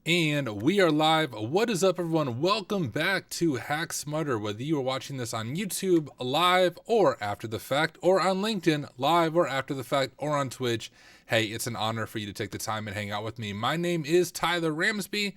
And we are live. What is up, everyone? Welcome back to Hack Smarter. Whether you are watching this on YouTube live or after the fact, or on LinkedIn live or after the fact, or on Twitch, hey, it's an honor for you to take the time and hang out with me. My name is Tyler Ramsbey,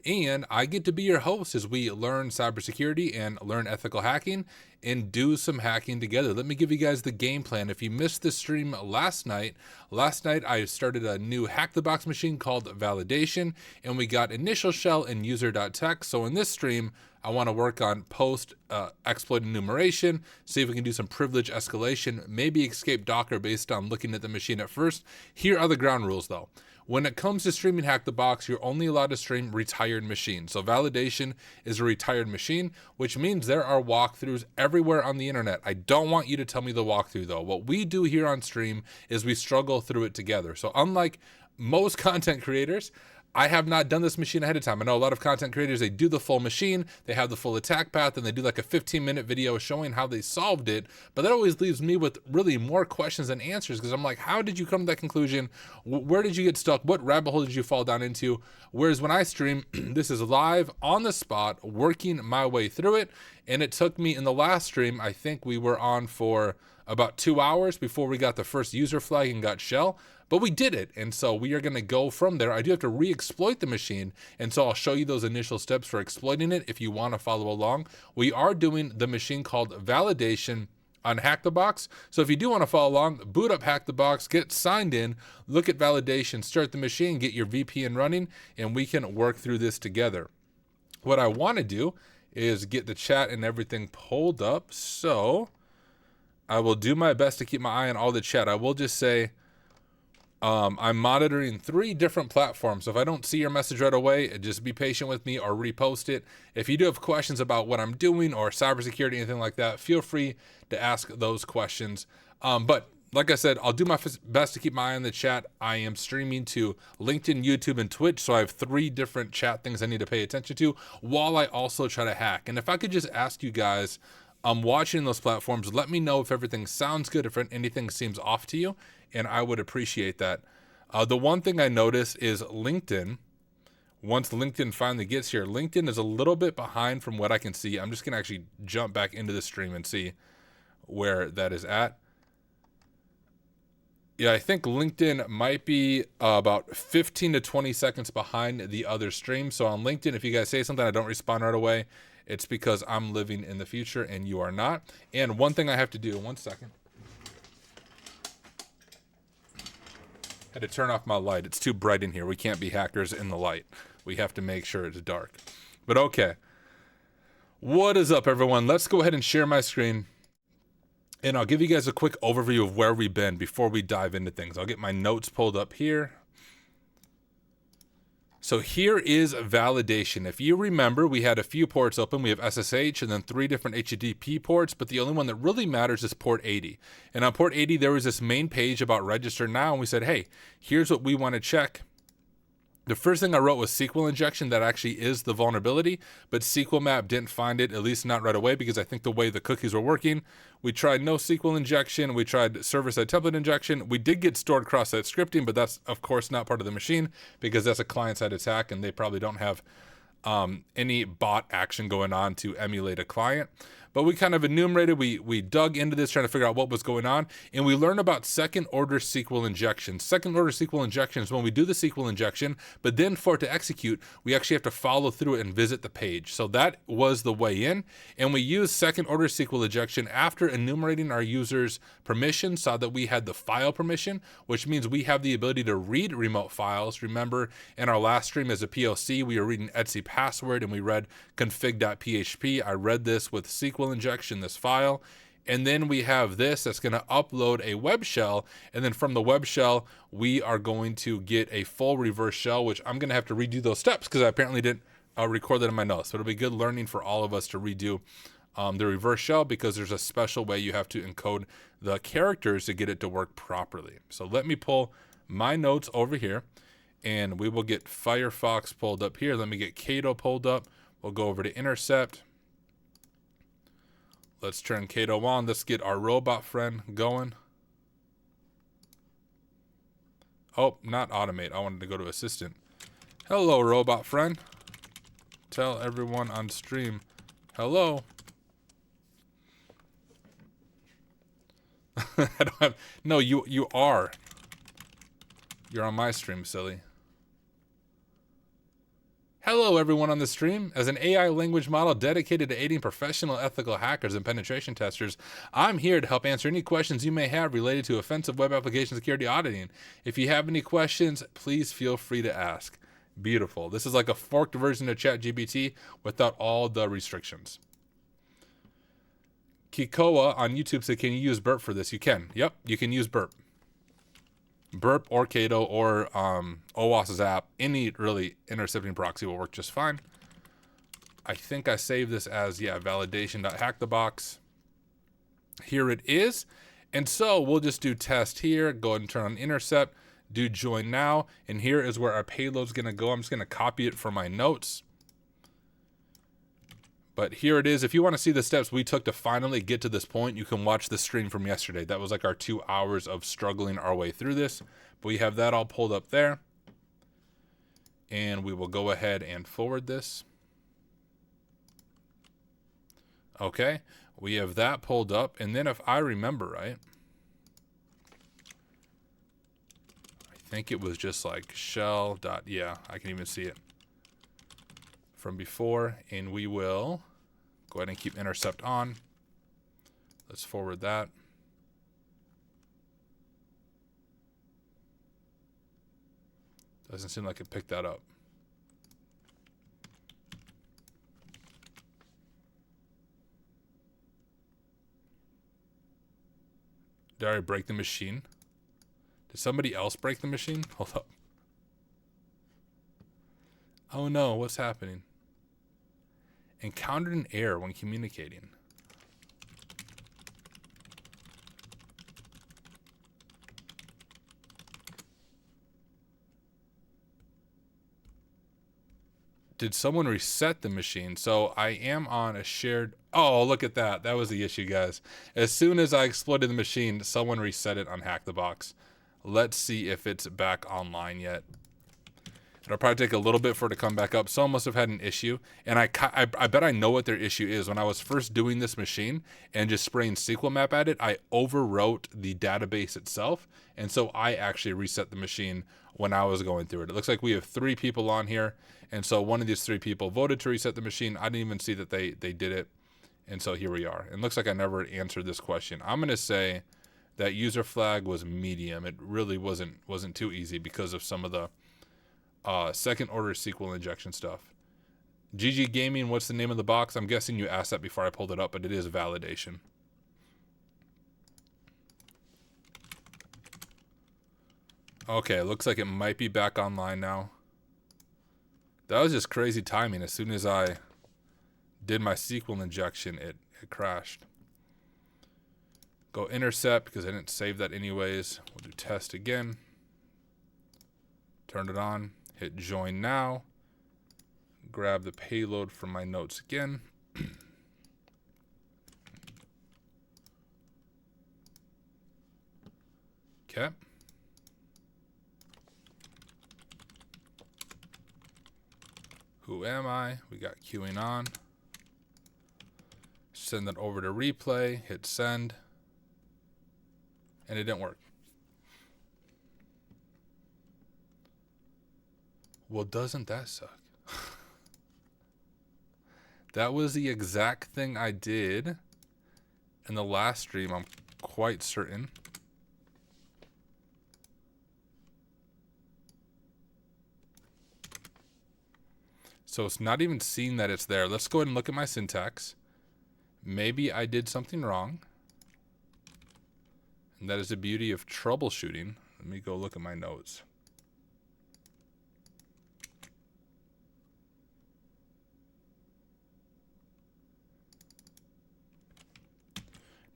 and I get to be your host as we learn cybersecurity and learn ethical hacking and do some hacking together. Let me give you guys the game plan. If you missed the stream last night I started a new HackTheBox machine called Validation, and we got initial shell and user.txt. So in this stream, I want to work on post exploit enumeration, see if we can do some privilege escalation, maybe escape Docker based on looking at the machine at first. Here are the ground rules though. When it comes to streaming HackTheBox, you're only allowed to stream retired machines. So Validation is a retired machine, which means there are walkthroughs everywhere on the internet. I don't want you to tell me the walkthrough though. What we do here on stream is we struggle through it together. So unlike most content creators, I have not done this machine ahead of time. I know a lot of content creators, they do the full machine, they have the full attack path, and they do like a 15-minute video showing how they solved it. But that always leaves me with really more questions than answers, because I'm like, how did you come to that conclusion? Where did you get stuck? What rabbit hole did you fall down into? Whereas when I stream, this is live on the spot, working my way through it. And it took me in the last stream, I think we were on for about 2 hours before we got the first user flag and got shell, but we did it. And so we are going to go from there. I do have to re-exploit the machine, and so I'll show you those initial steps for exploiting it if you want to follow along. We are doing the machine called Validation on HackTheBox. So if you do want to follow along, boot up HackTheBox, get signed in, look at Validation, start the machine, get your VPN running, and we can work through this together. What I want to do is get the chat and everything pulled up. So I will do my best to keep my eye on all the chat. I will just say I'm monitoring 3 different platforms. So if I don't see your message right away, just be patient with me or repost it. If you do have questions about what I'm doing or cybersecurity, anything like that, feel free to ask those questions. But like I said, I'll do my best to keep my eye on the chat. I am streaming to LinkedIn, YouTube, and Twitch, so I have 3 different chat things I need to pay attention to while I also try to hack. And if I could just ask you guys, watching those platforms, let me know if everything sounds good, if anything seems off to you, and I would appreciate that. The one thing I notice is LinkedIn. Once LinkedIn finally gets here, LinkedIn is a little bit behind from what I can see. I'm just going to actually jump back into the stream and see where that is at. Yeah, I think LinkedIn might be about 15 to 20 seconds behind the other stream. So on LinkedIn, if you guys say something, I don't respond right away. It's because I'm living in the future and you are not. And one thing I have to do, one second. Had to turn off my light. It's too bright in here. We can't be hackers in the light. We have to make sure it's dark. But okay. What is up, everyone? Let's go ahead and share my screen. And I'll give you guys a quick overview of where we've been before we dive into things. I'll get my notes pulled up here. So here is Validation. If you remember, we had a few ports open. We have SSH and then 3 different HTTP ports, but the only one that really matters is port 80. And on port 80, there was this main page about register now, and we said, hey, here's what we want to check. The first thing I wrote was SQL injection. That actually is the vulnerability, but SQL map didn't find it, at least not right away, because I think the way the cookies were working, we tried no SQL injection. We tried server-side template injection. We did get stored cross-site scripting, but that's of course not part of the machine because that's a client-side attack and they probably don't have any bot action going on to emulate a client. But we kind of enumerated, we dug into this trying to figure out what was going on, and we learned about second order SQL injection. Second order SQL injection is when we do the SQL injection, but then for it to execute, we actually have to follow through it and visit the page. So that was the way in, and we used second order SQL injection after enumerating our users' permissions, saw that we had the file permission, which means we have the ability to read remote files. Remember, in our last stream as a POC, we were reading etc password and we read config.php. I read this with SQL injection, this file, and then we have this that's going to upload a web shell, and then from the web shell we are going to get a full reverse shell, which I'm going to have to redo those steps because I apparently didn't record that in my notes. So it'll be good learning for all of us to redo the reverse shell because there's a special way you have to encode the characters to get it to work properly. So let me pull my notes over here and we will get Firefox pulled up here. Let me get Cato pulled up. We'll go over to Intercept. Let's turn Cato on. Let's get our robot friend going. Oh, not automate. I wanted to go to assistant. Hello, robot friend. Tell everyone on stream. Hello. I don't have, no, you are. You're on my stream, silly. Hello, everyone on the stream. As an AI language model dedicated to aiding professional ethical hackers and penetration testers, I'm here to help answer any questions you may have related to offensive web application security auditing. If you have any questions, please feel free to ask. Beautiful. This is like a forked version of ChatGPT without all the restrictions. Kikoa on YouTube said, can you use Burp for this? You can. Yep, you can use Burp. Burp or Kato or OWASP's app, any really intercepting proxy will work just fine. I think I saved this as, yeah, validation.hackthebox. Here it is. And so we'll just do test here, go ahead and turn on intercept, do join now, and here is where our payload's gonna go. I'm just gonna copy it from my notes. But here it is. If you want to see the steps we took to finally get to this point, you can watch the stream from yesterday. That was like our 2 hours of struggling our way through this. But we have that all pulled up there. And we will go ahead and forward this. Okay, we have that pulled up. And then if I remember right, I think it was just like shell dot, yeah, I can even see it from before, and we will go ahead and keep intercept on. Let's forward that. Doesn't seem like it picked that up. Did I already break the machine? Did somebody else break the machine? Hold up. Oh no, what's happening? Encountered an error when communicating. Did someone reset the machine? So I am on a shared... Oh, look at that. That was the issue, guys. As soon as I exploited the machine, someone reset it on HackTheBox. Let's see if it's back online yet. It'll probably take a little bit for it to come back up. Someone must have had an issue. And I bet I know what their issue is. When I was first doing this machine and just spraying SQL map at it, I overwrote the database itself. And so I actually reset the machine when I was going through it. It looks like we have 3 people on here. And so one of these 3 people voted to reset the machine. I didn't even see that they did it. And so here we are. It looks like I never answered this question. I'm going to say that user flag was medium. It really wasn't too easy because of some of the second order SQL injection stuff. GG Gaming, what's the name of the box? I'm guessing you asked that before I pulled it up, but it is validation. Okay, looks like it might be back online now. That was just crazy timing. As soon as I did my SQL injection, it crashed. Go intercept because I didn't save that anyways. We'll do test again. Turn it on. Hit join now. Grab the payload from my notes again. Okay. Who am I? We got queuing on. Send that over to replay. Hit send. And it didn't work. Well, doesn't that suck? That was the exact thing I did in the last stream, I'm quite certain. So it's not even seeing that it's there. Let's go ahead and look at my syntax. Maybe I did something wrong. And that is the beauty of troubleshooting. Let me go look at my notes.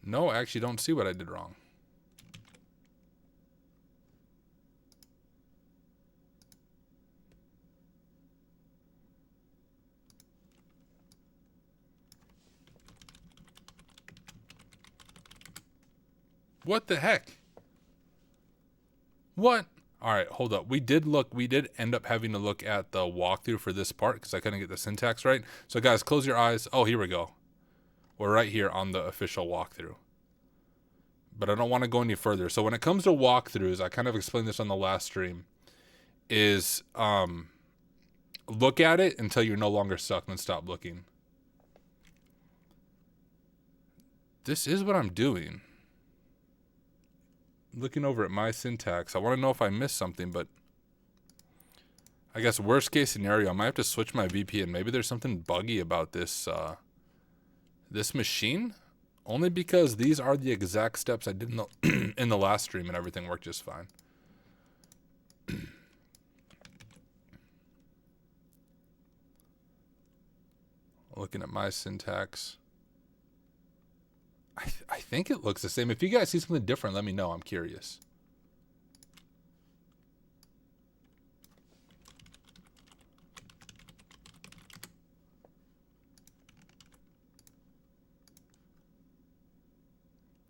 No, I actually don't see what I did wrong. What the heck? What? All right, hold up. We did end up having to look at the walkthrough for this part because I couldn't get the syntax right. So guys, close your eyes. Oh, here we go. We're right here on the official walkthrough. But I don't want to go any further. So when it comes to walkthroughs, I kind of explained this on the last stream, is look at it until you're no longer stuck and stop looking. This is what I'm doing. Looking over at my syntax. I want to know if I missed something, but I guess worst case scenario, I might have to switch my VPN. Maybe there's something buggy about this this machine. Only because these are the exact steps I did in the last stream and everything worked just fine. Looking at my syntax. I think it looks the same. If you guys see something different, let me know. I'm curious.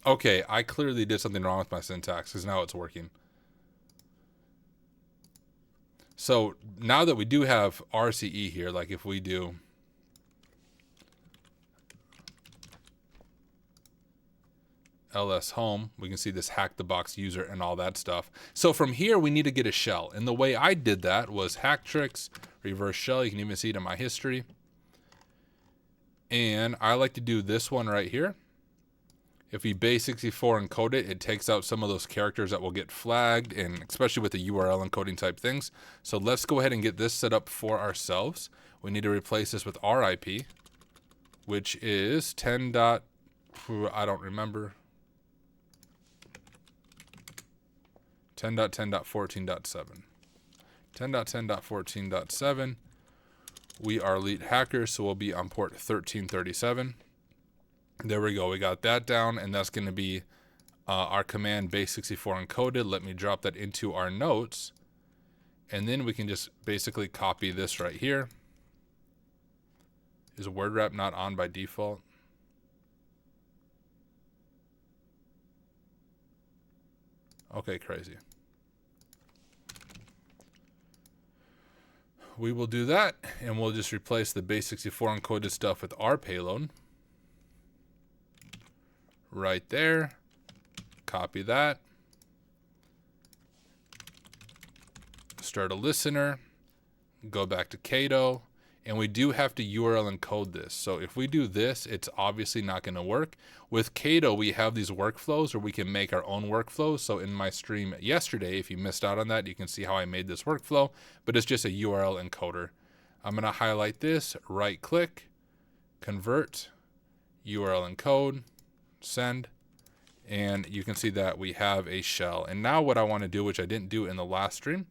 Okay, I clearly did something wrong with my syntax because now it's working. So now that we do have RCE here, like if we do ls home, we can see this HackTheBox user and all that stuff. So from here, we need to get a shell. And the way I did that was hack tricks, reverse shell. You can even see it in my history. And I like to do this one right here. If we base64 encode it, it takes out some of those characters that will get flagged, and especially with the URL encoding type things. So let's go ahead and get this set up for ourselves. We need to replace this with our IP, which is 10. I don't remember. 10.10.14.7. 10.10.14.7. We are elite hackers, so we'll be on port 1337. There we go. We got that down, and that's going to be our command base64 encoded. Let me drop that into our notes, and then we can just basically copy this right here. Is word wrap not on by default? Okay, crazy. We will do that, and we'll just replace the base64 encoded stuff with our payload. Right there. Copy that. Start a listener. Go back to Cato. And we do have to URL encode this. So if we do this, it's obviously not going to work. With Cato, we have these workflows where we can make our own workflows. So in my stream yesterday, if you missed out on that, you can see how I made this workflow. But it's just a URL encoder. I'm going to highlight this, right click, convert, URL encode, send, and you can see that we have a shell. And now what I want to do, which I didn't do in the last stream,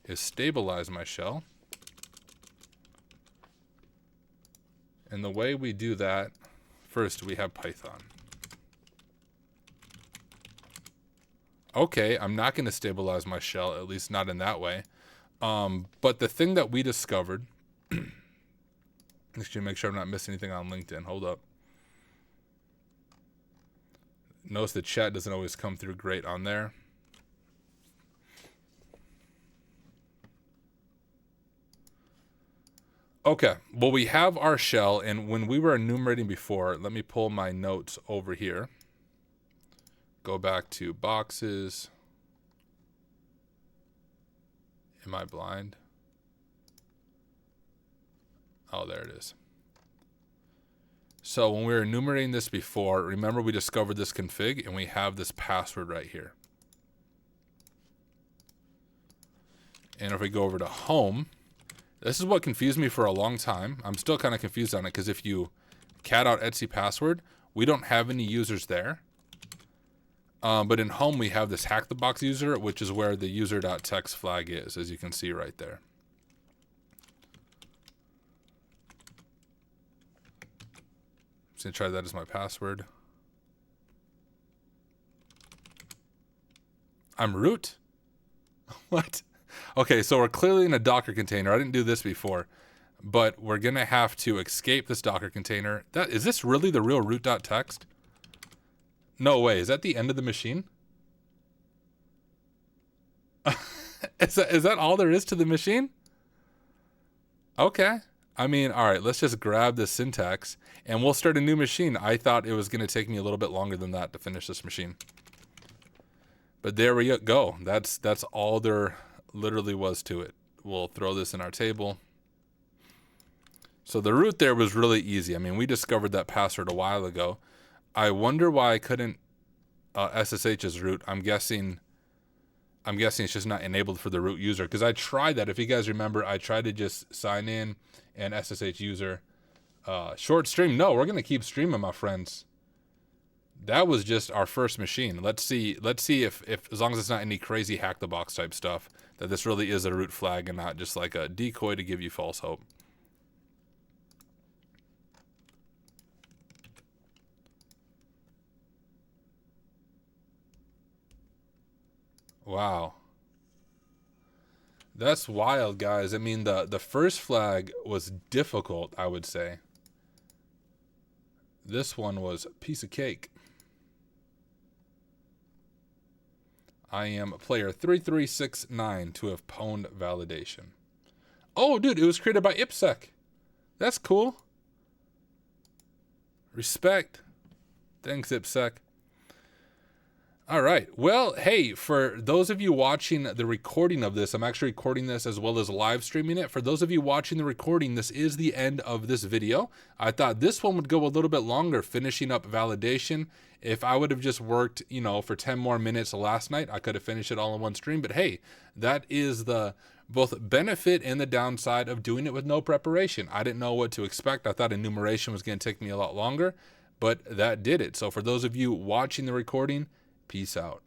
is stabilize my shell. And the way we do that, first we have Python. Okay, I'm not going to stabilize my shell, at least not in that way. But the thing that we discovered, just to make sure I'm not missing anything on LinkedIn. Hold up. Notice the chat doesn't always come through great on there. Okay, well, we have our shell, and when we were enumerating before, let me pull my notes over here. Go back to boxes. Am I blind? Oh, there it is. So when we were enumerating this before, remember we discovered this config, and we have this password right here. And if we go over to home, this is what confused me for a long time. I'm still kind of confused on it because if you cat out Etsy password, we don't have any users there. But in home, we have this HackTheBox user, which is where the user.txt flag is, as you can see right there. I'm going to try that as my password. I'm root? What? Okay, so we're clearly in a Docker container. I didn't do this before, but we're going to have to escape this Docker container. Is this really the real root.txt? No way. Is that the end of the machine? Is that all there is to the machine? Okay. I mean, all right, let's just grab this syntax and we'll start a new machine. I thought it was going to take me a little bit longer than that to finish this machine. But there we go. That's all there literally was to it. We'll throw this in our table. So the root there was really easy. I mean, we discovered that password a while ago. I wonder why I couldn't SSH as root. I'm guessing it's just not enabled for the root user, because I tried that. If you guys remember, I tried to just sign in and SSH user. Short stream. No, we're going to keep streaming, my friends. That was just our first machine. Let's see if as long as it's not any crazy hack the box type stuff, that this really is a root flag and not just like a decoy to give you false hope. Wow. That's wild, guys. I mean, the first flag was difficult, I would say. This one was a piece of cake. I am player 3369 to have pwned validation. Oh, dude, it was created by IPSec. That's cool. Respect. Thanks, IPSec. All right. Well, hey, for those of you watching the recording of this, I'm actually recording this as well as live streaming it. For those of you watching the recording, this is the end of this video. I thought this one would go a little bit longer, finishing up validation. If I would have just worked, you know, for 10 more minutes last night, I could have finished it all in one stream. But hey, that is the both benefit and the downside of doing it with no preparation. I didn't know what to expect. I thought enumeration was going to take me a lot longer, but that did it. So for those of you watching the recording, peace out.